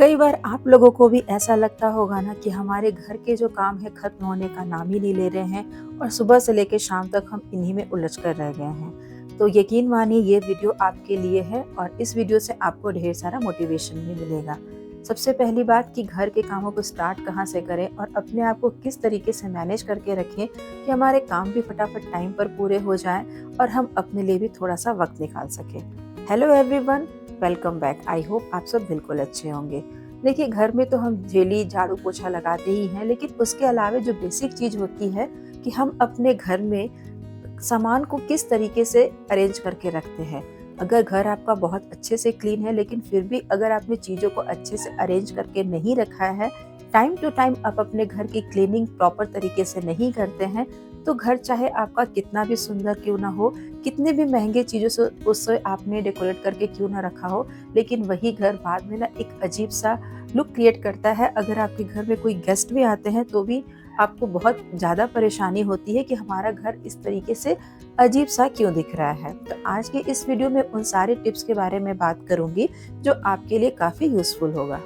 कई बार आप लोगों को भी ऐसा लगता होगा ना कि हमारे घर के जो काम है खत्म होने का नाम ही नहीं ले रहे हैं और सुबह से लेकर शाम तक हम इन्हीं में उलझ कर रह गए हैं। तो यकीन मानिए ये वीडियो आपके लिए है और इस वीडियो से आपको ढेर सारा मोटिवेशन भी मिलेगा। सबसे पहली बात कि घर के कामों को स्टार्ट कहाँ से करें और अपने आप को किस तरीके से मैनेज करके रखें कि हमारे काम भी फटाफट टाइम पर पूरे हो जाएं और हम अपने लिए भी थोड़ा सा वक्त निकाल सकें। Hello everyone, welcome back. I hope आप सब बिल्कुल अच्छे होंगे। देखिए, घर में तो हम डेली झाड़ू पोछा लगाते ही हैं, लेकिन उसके अलावा जो बेसिक चीज होती है कि हम अपने घर में सामान को किस तरीके से अरेंज करके रखते हैं। अगर घर आपका बहुत अच्छे से क्लीन है, लेकिन फिर भी अगर आपने चीज़ों को अच्छे से अरेंज करके नहीं रखा है, टाइम टू टाइम आप अपने घर की क्लीनिंग प्रॉपर तरीके से नहीं करते हैं, तो घर चाहे आपका कितना भी सुंदर क्यों ना हो, कितने भी महंगे चीज़ों से उससे आपने डेकोरेट करके क्यों ना रखा हो, लेकिन वही घर बाद में ना एक अजीब सा लुक क्रिएट करता है। अगर आपके घर में कोई गेस्ट भी आते हैं तो भी आपको बहुत ज़्यादा परेशानी होती है कि हमारा घर इस तरीके से अजीब सा क्यों दिख रहा है। तो आज के इस वीडियो में उन सारे टिप्स के बारे में बात करूंगी जो आपके लिए काफ़ी यूजफुल होगा।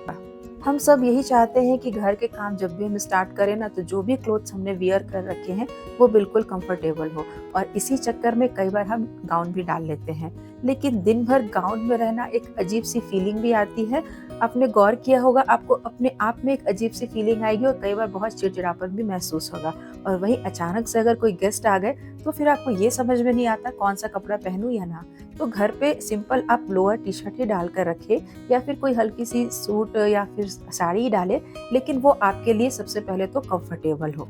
हम सब यही चाहते हैं कि घर के काम जब भी हम स्टार्ट करें ना, तो जो भी क्लोथ्स हमने वियर कर रखे हैं वो बिल्कुल कंफर्टेबल हो, और इसी चक्कर में कई बार हम गाउन भी डाल लेते हैं, लेकिन दिन भर गाउन में रहना एक अजीब सी फीलिंग भी आती है। आपने गौर किया होगा, आपको अपने आप में एक अजीब सी फीलिंग आएगी और कई बार बहुत चिड़चिड़ापन भी महसूस होगा। और वहीं अचानक से अगर कोई गेस्ट आ गए तो फिर आपको ये समझ में नहीं आता कौन सा कपड़ा पहनूं या ना। तो घर पे सिंपल आप लोअर टी शर्ट ही डाल कर रखे, या फिर कोई हल्की सी सूट या फिर साड़ी ही डाले, लेकिन वो आपके लिए सबसे पहले तो कंफर्टेबल हो।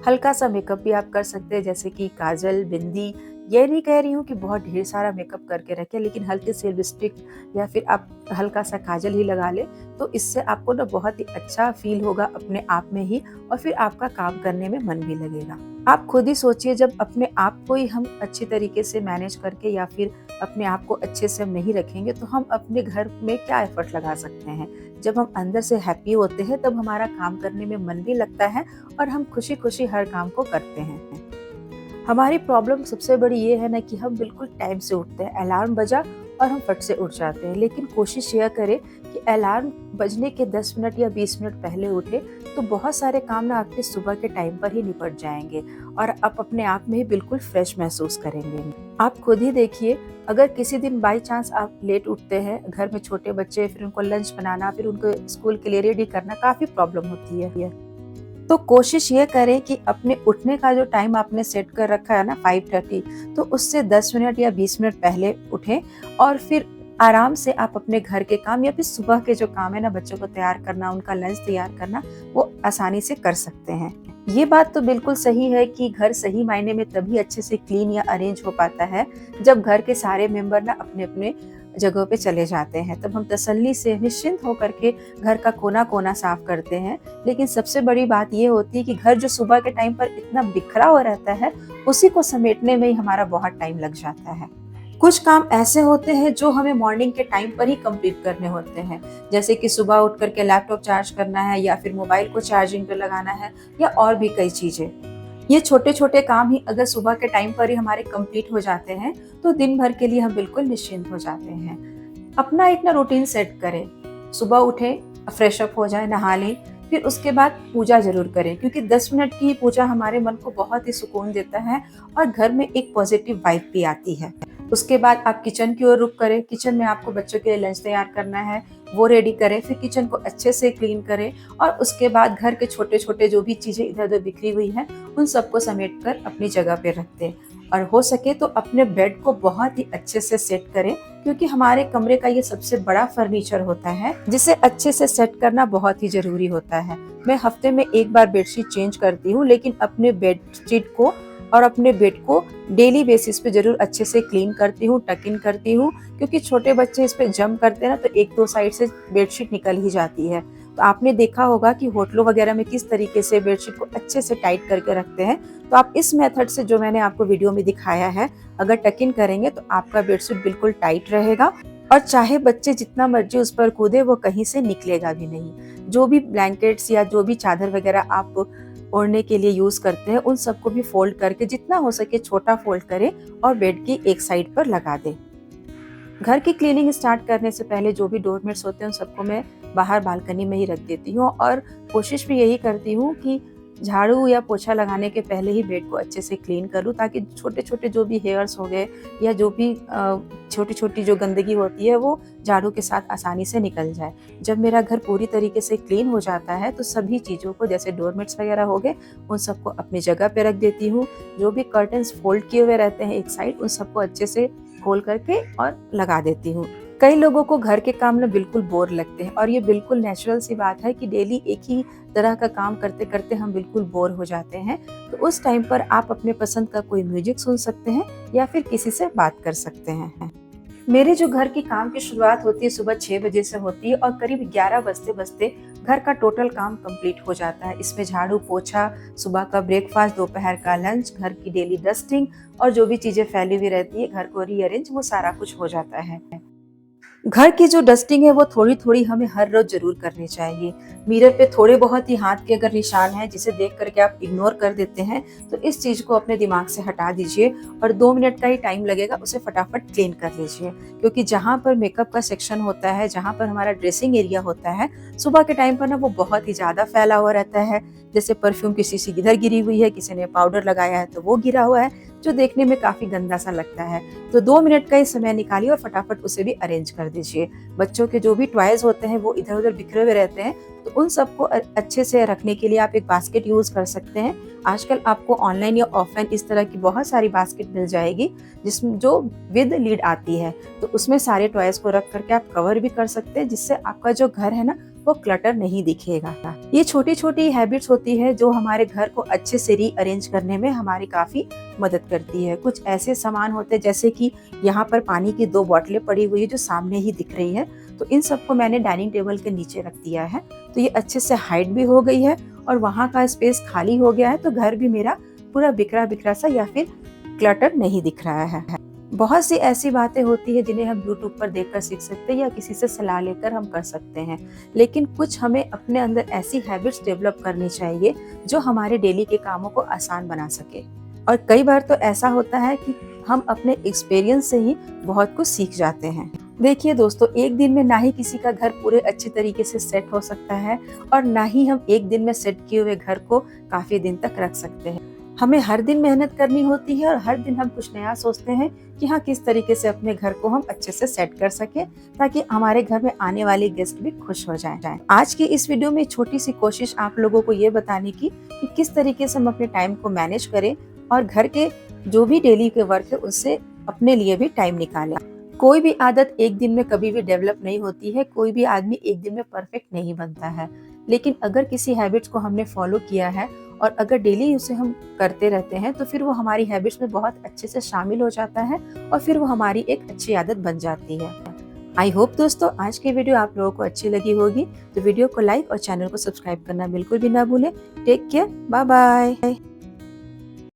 हल्का सा मेकअप भी आप कर सकते हैं, जैसे कि काजल, बिंदी। ये नहीं कह रही हूँ कि बहुत ढेर सारा मेकअप करके रखें, लेकिन हल्की सी लिपस्टिक या फिर आप हल्का सा काजल ही लगा ले, तो इससे आपको ना बहुत ही अच्छा फील होगा अपने आप में ही, और फिर आपका काम करने में मन भी लगेगा। आप खुद ही सोचिए, जब अपने आप को ही हम अच्छी तरीके से मैनेज करके या फिर अपने आप को अच्छे से हम नहीं रखेंगे, तो हम अपने घर में क्या एफर्ट लगा सकते हैं। जब हम अंदर से हैप्पी होते हैं तब हमारा काम करने में मन भी लगता है और हम खुशी खुशी हर काम को करते हैं। हमारी प्रॉब्लम सबसे बड़ी ये है ना कि हम बिल्कुल टाइम से उठते हैं, अलार्म बजा और हम फट से उठ जाते हैं। लेकिन कोशिश यह करें कि अलार्म बजने के 10 मिनट या 20 मिनट पहले उठे, तो बहुत सारे काम ना आपके सुबह के टाइम पर ही निपट जाएंगे और आप अपने आप में ही बिल्कुल फ्रेश महसूस करेंगे। आप खुद ही देखिए, अगर किसी दिन बाई चांस आप लेट उठते हैं, घर में छोटे बच्चे, फिर उनको लंच बनाना, फिर उनको स्कूल के लिए रेडी करना, काफ़ी प्रॉब्लम होती है। तो कोशिश ये करें कि अपने उठने का जो टाइम आपने सेट कर रखा है ना 5:30, तो उससे 10 मिनट या 20 मिनट पहले उठें, और फिर आराम से आप अपने घर के काम या फिर सुबह के जो काम है ना, बच्चों को तैयार करना, उनका लंच तैयार करना, वो आसानी से कर सकते हैं। ये बात तो बिल्कुल सही है कि घर सही मायने में तभी अच्छे से क्लीन या अरेंज हो पाता है जब घर के सारे मेंबर ना अपने अपने जगह पे चले जाते हैं। तब हम तसल्ली से निश्चिंत होकर के घर का कोना कोना साफ करते हैं। लेकिन सबसे बड़ी बात ये होती है कि घर जो सुबह के टाइम पर इतना बिखरा हुआ रहता है, उसी को समेटने में ही हमारा बहुत टाइम लग जाता है। कुछ काम ऐसे होते हैं जो हमें मॉर्निंग के टाइम पर ही कंप्लीट करने होते हैं, जैसे कि सुबह उठ करके लैपटॉप चार्ज करना है, या फिर मोबाइल को चार्जिंग पे लगाना है, या और भी कई चीजें। ये छोटे छोटे काम ही अगर सुबह के टाइम पर ही हमारे कंप्लीट हो जाते हैं, तो दिन भर के लिए हम बिल्कुल निश्चिंत हो जाते हैं। अपना एक ना रूटीन सेट करें। सुबह उठें, फ्रेश अप हो जाए, नहा लें, फिर उसके बाद पूजा जरूर करें, क्योंकि 10 मिनट की पूजा हमारे मन को बहुत ही सुकून देता है और घर में एक पॉजिटिव वाइब भी आती है। उसके बाद आप किचन की ओर रुख करें। किचन में आपको बच्चों के लिए लंच तैयार करना है, वो रेडी करें, फिर किचन को अच्छे से क्लीन करें, और उसके बाद घर के छोटे छोटे जो भी चीज़ें इधर उधर बिखरी हुई हैं, उन सबको समेट कर अपनी जगह पे रख दें। और हो सके तो अपने बेड को बहुत ही अच्छे से सेट करें, क्योंकि हमारे कमरे का ये सबसे बड़ा फर्नीचर होता है, जिसे अच्छे से सेट करना बहुत ही जरूरी होता है। मैं हफ्ते में एक बार बेडशीट चेंज करती हूँ, लेकिन अपने बेडशीट को और अपने बेड को डेली बेसिस पे जरूर अच्छे से क्लीन करती हूँ, टक इन करती हूँ, क्योंकि छोटे बच्चे इस पे जंप करते हैं ना, तो एक दो साइड से बेडशीट निकल ही जाती है। तो आपने देखा होगा कि होटलों वगैरह में किस तरीके से बेडशीट को अच्छे से टाइट करके रखते हैं। तो आप इस मेथड से, जो मैंने आपको वीडियो में दिखाया है, अगर टक इन करेंगे तो आपका बेडशीट बिल्कुल टाइट रहेगा, और चाहे बच्चे जितना मर्जी उस पर कूदे, वो कहीं से निकलेगा भी नहीं। जो भी ब्लैंकेट्स या जो भी चादर वगैरह आप ओढ़ने के लिए यूज करते हैं, उन सबको भी फोल्ड करके जितना हो सके छोटा फोल्ड करें और बेड की एक साइड पर लगा दें। घर की क्लीनिंग स्टार्ट करने से पहले जो भी डोरमेट्स होते हैं उन सबको मैं बाहर बालकनी में ही रख देती हूँ और कोशिश भी यही करती हूँ कि झाड़ू या पोछा लगाने के पहले ही बेड को अच्छे से क्लीन करूँ, ताकि छोटे-छोटे जो भी हेयर्स हो गए या जो भी छोटी-छोटी जो गंदगी होती है वो झाड़ू के साथ आसानी से निकल जाए। जब मेरा घर पूरी तरीके से क्लीन हो जाता है तो सभी चीज़ों को, जैसे डोरमेट्स वगैरह हो गए, उन सबको अपनी जगह पे रख देती हूँ। जो भी कर्टन्स फोल्ड किए हुए रहते हैं एक साइड, उन सबको अच्छे से खोल करके और लगा देती हूँ। कई लोगों को घर के काम में बिल्कुल बोर लगते हैं और ये बिल्कुल नेचुरल सी बात है कि डेली एक ही तरह का काम करते करते हम बिल्कुल बोर हो जाते हैं। तो उस टाइम पर आप अपने पसंद का कोई म्यूजिक सुन सकते हैं या फिर किसी से बात कर सकते हैं। मेरे जो घर की काम की शुरुआत होती है सुबह 6 बजे से होती है और करीब 11 बजते बजते घर का टोटल काम कंप्लीट हो जाता है। इसमें झाड़ू पोछा, सुबह का ब्रेकफास्ट, दोपहर का लंच, घर की डेली डस्टिंग और जो भी चीजें फैली हुई रहती है घर को रीअरेंज, वो सारा कुछ हो जाता है। घर की जो डस्टिंग है वो थोड़ी-थोड़ी हमें हर रोज ज़रूर करनी चाहिए। मिरर पे थोड़े बहुत ही हाथ के अगर निशान हैं जिसे देख कर के आप इग्नोर कर देते हैं, तो इस चीज़ को अपने दिमाग से हटा दीजिए और 2 मिनट का ही टाइम लगेगा, उसे फटाफट क्लीन कर लीजिए। क्योंकि जहाँ पर मेकअप का सेक्शन होता है, जहाँ पर हमारा ड्रेसिंग एरिया होता है, सुबह के टाइम पर ना वो बहुत ही ज़्यादा फैला हुआ रहता है। जैसे परफ्यूम किसी से इधर गिरी हुई है, किसी ने पाउडर लगाया है तो वो गिरा हुआ है, जो देखने में काफ़ी गंदा सा लगता है। तो 2 मिनट का ही समय निकालिए और फटाफट उसे भी अरेंज कर दीजिए। बच्चों के जो भी टॉयज होते हैं वो इधर-उधर बिखरे हुए रहते हैं, तो उन सबको अच्छे से रखने के लिए आप एक बास्केट यूज़ कर सकते हैं। आजकल आपको ऑनलाइन या ऑफलाइन इस तरह की बहुत सारी बास्केट मिल जाएगी, जिसमें जो विद लीड आती है, तो उसमें सारे टॉयज को रख करके आप कवर भी कर सकते हैं, जिससे आपका जो घर है ना वो क्लटर नहीं दिखेगा। ये छोटी-छोटी हैबिट्स होती है जो हमारे घर को अच्छे से रीअरेंज करने में हमारी काफ़ी मदद करती है। कुछ ऐसे सामान होते हैं जैसे कि यहाँ पर पानी की 2 बॉटलें पड़ी हुई है जो सामने ही दिख रही है, तो इन सबको मैंने डाइनिंग टेबल के नीचे रख दिया है। तो ये अच्छे से हाइड भी हो गई है और वहाँ का स्पेस खाली हो गया है, तो घर भी मेरा पूरा बिखरा-बिखरा सा या फिर क्लटर नहीं दिख रहा है। बहुत सी ऐसी बातें होती है जिन्हें हम यूट्यूब पर देखकर सीख सकते हैं या किसी से सलाह लेकर हम कर सकते हैं, लेकिन कुछ हमें अपने अंदर ऐसी हैबिट्स डेवलप करनी चाहिए जो हमारे डेली के कामों को आसान बना सके। और कई बार तो ऐसा होता है कि हम अपने एक्सपीरियंस से ही बहुत कुछ सीख जाते हैं। देखिए दोस्तों, एक दिन में ना ही किसी का घर पूरे अच्छे तरीके से सेट हो सकता है और ना ही हम एक दिन में सेट किए हुए घर को काफी दिन तक रख सकते हैं। हमें हर दिन मेहनत करनी होती है और हर दिन हम कुछ नया सोचते हैं कि हाँ, किस तरीके से अपने घर को हम अच्छे से सेट कर सके, ताकि हमारे घर में आने वाले गेस्ट भी खुश हो जाएं। आज की इस वीडियो में छोटी सी कोशिश आप लोगों को ये बताने की कि किस तरीके से हम अपने टाइम को मैनेज करें और घर के जो भी डेली के वर्क है उससे अपने लिए भी टाइम निकालें। कोई भी आदत एक दिन में कभी भी डेवलप नहीं होती है, कोई भी आदमी एक दिन में परफेक्ट नहीं बनता है, लेकिन अगर किसी हैबिट्स को हमने फॉलो किया है और अगर डेली उसे हम करते रहते हैं तो फिर वो हमारी हैबिट्स में बहुत अच्छे से शामिल हो जाता है और फिर वो हमारी एक अच्छी आदत बन जाती है। आई होप दोस्तों आज की वीडियो आप लोगों को अच्छी लगी होगी, तो वीडियो को लाइक और चैनल को सब्सक्राइब करना बिल्कुल भी ना भूलें। Take care, bye bye.